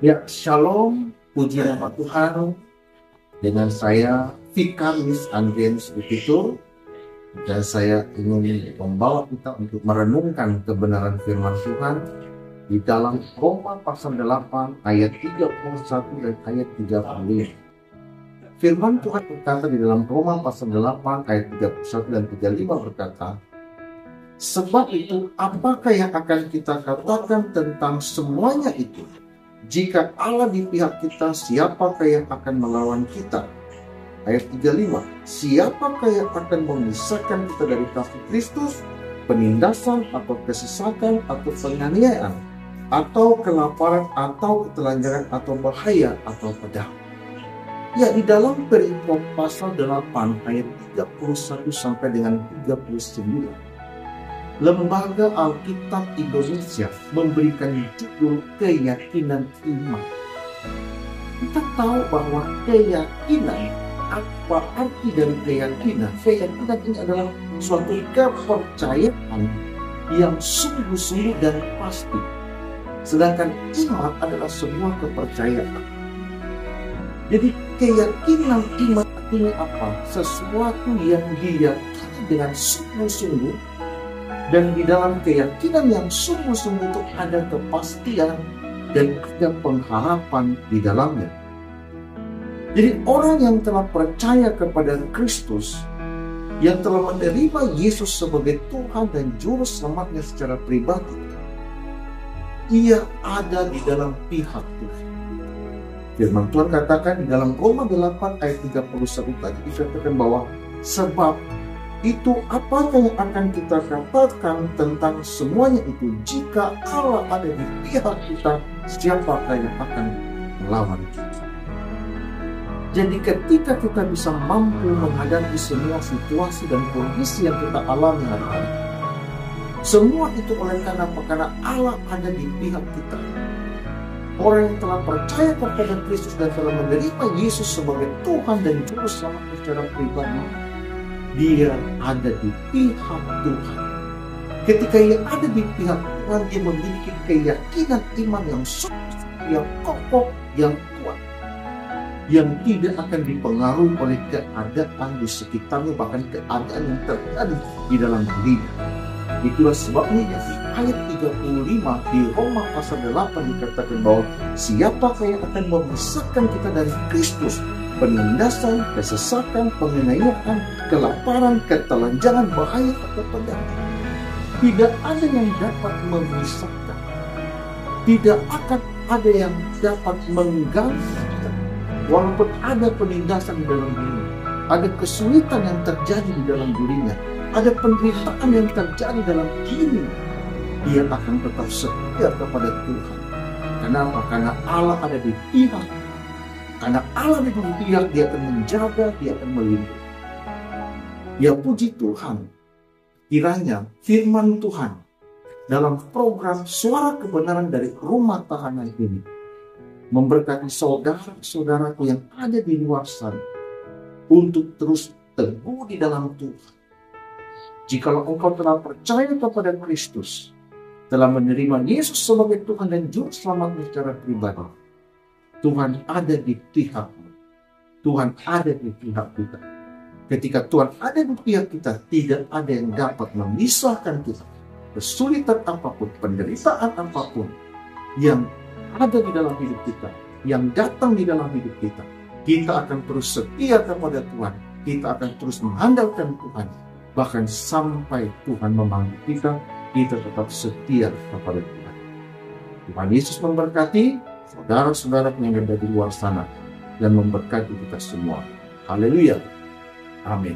Ya, shalom, puji nama Tuhan. Dengan saya Vikaris Andrianus Epito, dan saya ingin membawa kita untuk merenungkan kebenaran firman Tuhan di dalam Roma pasal 8 ayat 31 dan ayat 35. Firman Tuhan berkata di dalam Roma pasal 8 ayat 31 dan 35 berkata, sebab itu apakah yang akan kita katakan tentang semuanya itu? Jika Allah di pihak kita, siapakah yang akan melawan kita? Ayat 35, siapakah yang akan memisahkan kita dari kasih Kristus? Penindasan atau kesesakan atau penganiayaan atau kelaparan atau ketelanjangan atau bahaya atau pedang. Ya, di dalam perikop pasal 8 ayat 31 sampai dengan 39, Lembaga Alkitab Indonesia memberikan judul keyakinan iman. Kita tahu bahwa keyakinan, apa arti dari keyakinan? Keyakinan ini adalah suatu kepercayaan yang sungguh-sungguh dan pasti. Sedangkan iman adalah sebuah kepercayaan. Jadi keyakinan iman artinya apa? Sesuatu yang diyakini dengan sungguh-sungguh. Dan di dalam keyakinan yang sungguh-sungguh itu ada kepastian dan ada pengharapan di dalamnya. Jadi orang yang telah percaya kepada Kristus, yang telah menerima Yesus sebagai Tuhan dan Juru Selamatnya secara pribadi, ia ada di dalam pihak Tuhan. Firman Tuhan katakan di dalam Roma 8 ayat 31 tadi dikatakan bahwa sebab itu apakah yang akan kita katakan tentang semuanya itu? Jika Allah ada di pihak kita, siapakah yang akan melawan kita? Jadi ketika kita bisa mampu menghadapi semua situasi dan kondisi yang kita alami hari ini, semua itu oleh karena apa? Karena Allah ada di pihak kita. Orang yang telah percaya kepada Kristus dan telah menerima Yesus sebagai Tuhan dan Juru Selamat secara pribadi, dia ada di pihak Tuhan. Ketika ia ada di pihak Tuhan, dia memiliki keyakinan iman yang sungguh, yang kokoh, yang kuat, yang tidak akan dipengaruhi oleh keadaan di sekitarnya, bahkan keadaan yang terjadi di dalam dirinya. Itulah sebabnya di ayat 35 di Roma pasal 8 dikatakan bahwa siapakah yang akan memisahkan kita dari Kristus? Penindasan, kesesakan, penganiayaan, kelaparan, ketelanjangan, bahaya atau pedang. Tidak ada yang dapat memisahkan. Tidak akan ada yang dapat mengganggu. Walaupun ada penindasan di dalam dirinya, ada kesulitan yang terjadi di dalam dirinya, ada penderitaan yang terjadi dalam diri, dia akan tetap setia kepada Tuhan. Kenapa? Karena Allah ada di pihak. Karena Allah di pihak, dia akan menjaga, dia akan melindungi. Ya puji Tuhan, kiranya firman Tuhan dalam program Suara Kebenaran dari Rumah Tahanan ini memberkati saudara-saudaraku yang ada di luar sana untuk terus teguh di dalam Tuhan. Jikalau engkau telah percaya kepada Kristus, telah menerima Yesus sebagai Tuhan dan Juru Selamatmu secara pribadi, Tuhan ada di pihakmu. Tuhan ada di pihak kita. Ketika Tuhan ada di pihak kita, tidak ada yang dapat memisahkan kita. Kesulitan apapun, penderitaan apapun yang ada di dalam hidup kita, yang datang di dalam hidup kita, kita akan terus setia kepada Tuhan. Kita akan terus mengandalkan Tuhan. Bahkan sampai Tuhan memanggil kita, kita tetap setia kepada Tuhan. Tuhan Yesus memberkati saudara-saudara yang ada di luar sana dan memberkati kita semua. Haleluya. Amin.